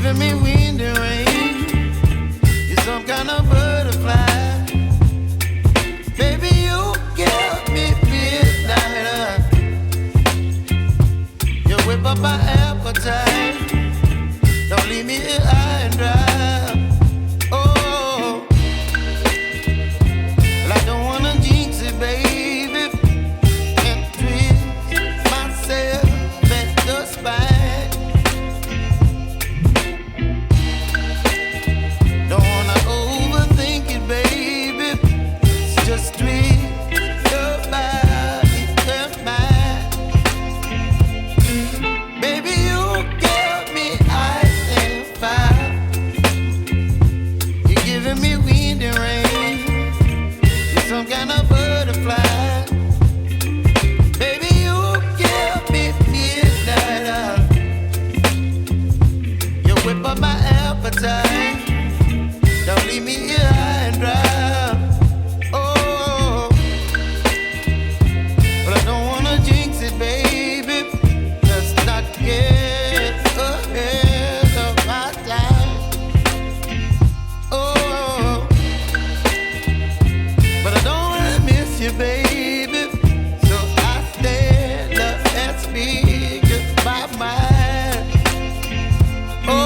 giving me wind and rain. You're some kind of butterfly. Baby, you give me midnight. You whip up my appetite. Don't leave me here high and dry. Oh, well, I don't wanna jinx it, baby, and twist myself at the spine. Don't wanna overthink it, baby. It's just twist your body and mine. Baby, you give me ice and fire. You're giving me wind and rain. You're some kind of butterfly. Baby, you give me midnight. You whip up my appetite. Don't leave me here high and dry. Oh, but I don't wanna jinx it, baby. Let's not get ahead of my time. Oh, but I don't wanna miss you, baby. So I stand up and speak my mind. Oh.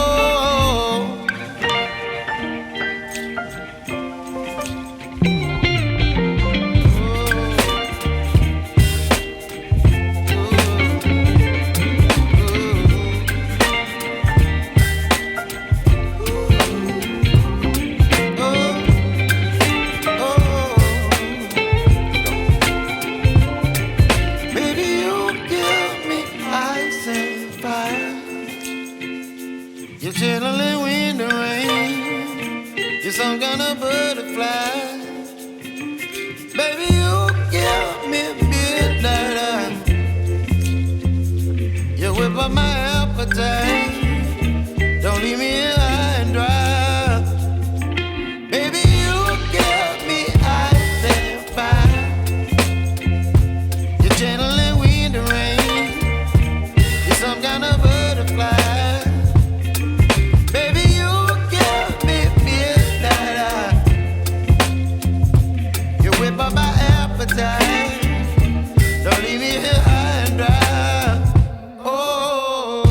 Baby, you give me ice and fire. You're chilling wind and rain. You're some kind of butterfly. Baby, you give me midnight. You whip up my appetite. Don't leave me here high and dry. Baby, you give me ice and fire. You're channeling wind and rain. You're some kind of butterfly. Baby, you give me midnight. You whip up my appetite. Don't leave me here high and dry. Oh,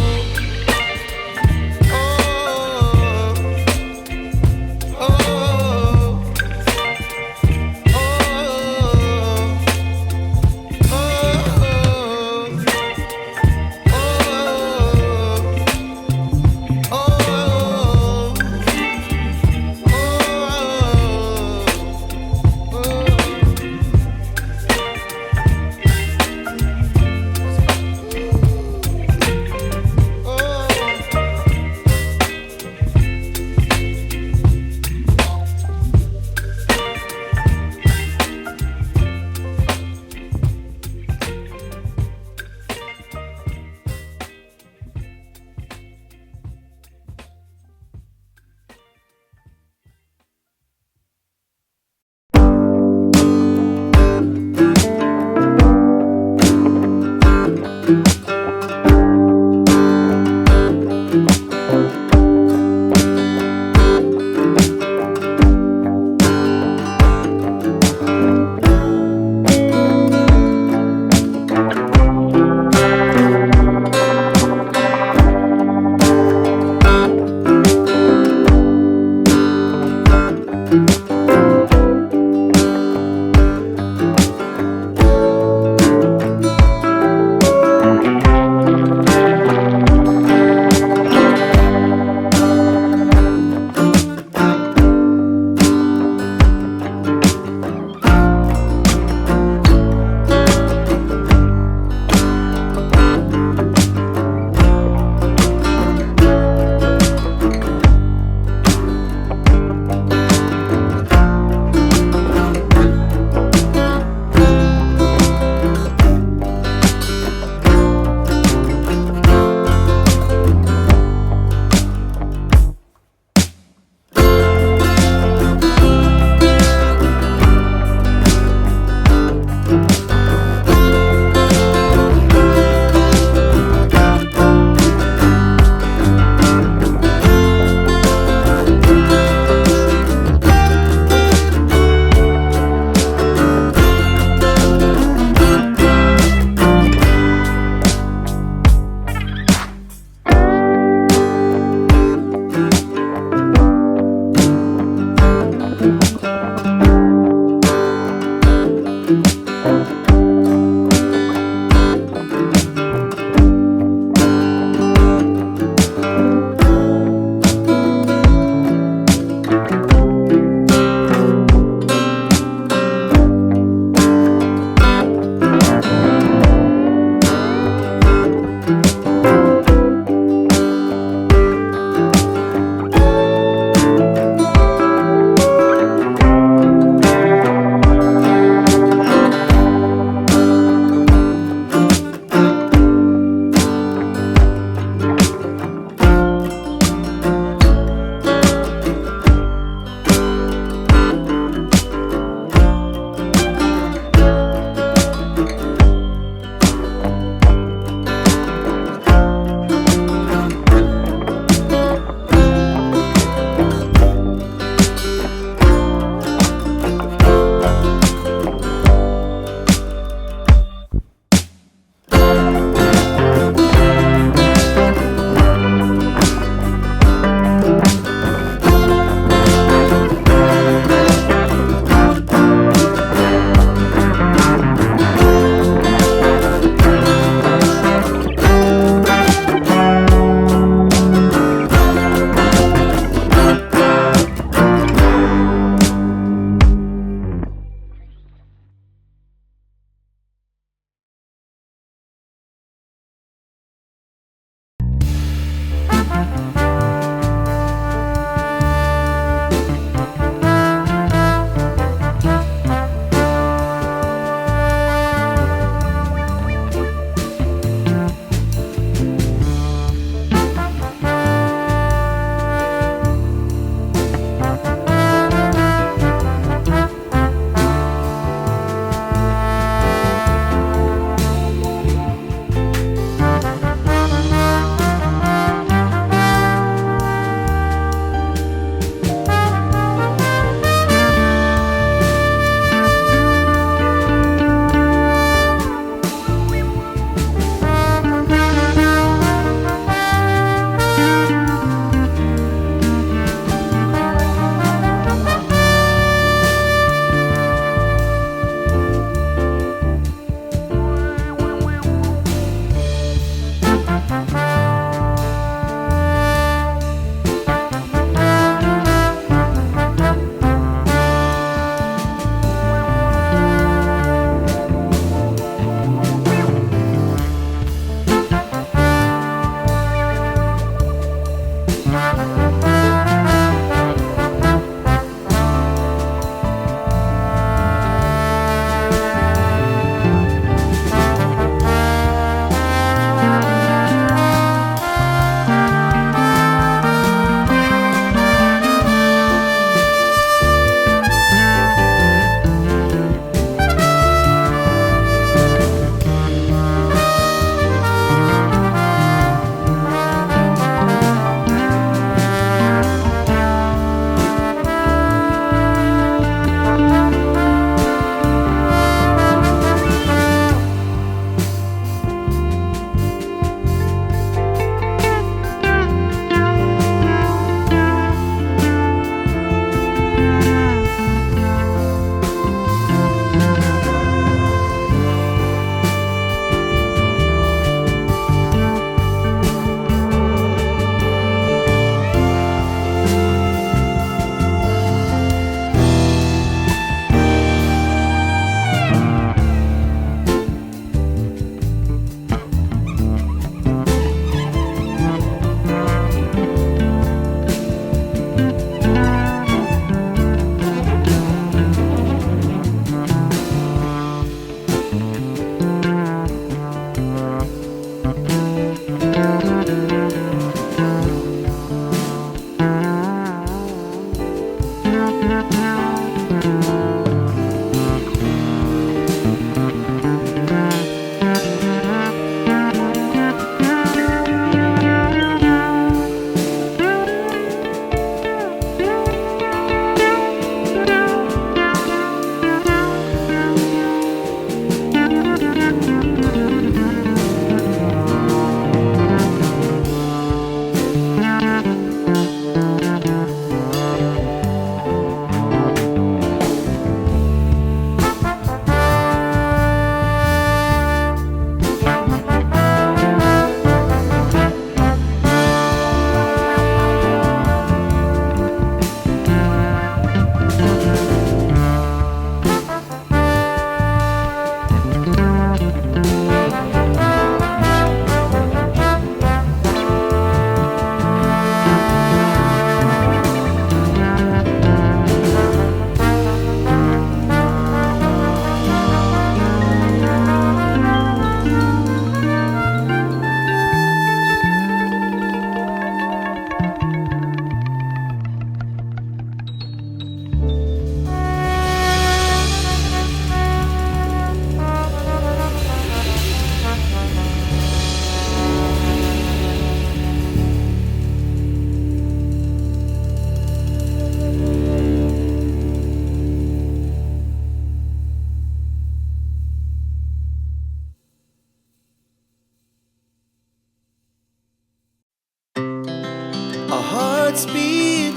hearts beat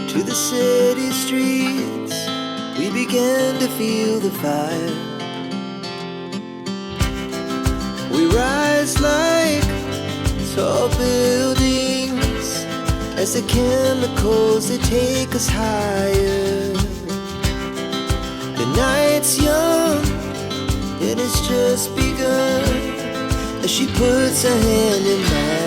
to the city streets. We began to feel the fire. We rise like tall buildings as the chemicals they take us higher. The night's young and it's just begun as she puts her hand in mine.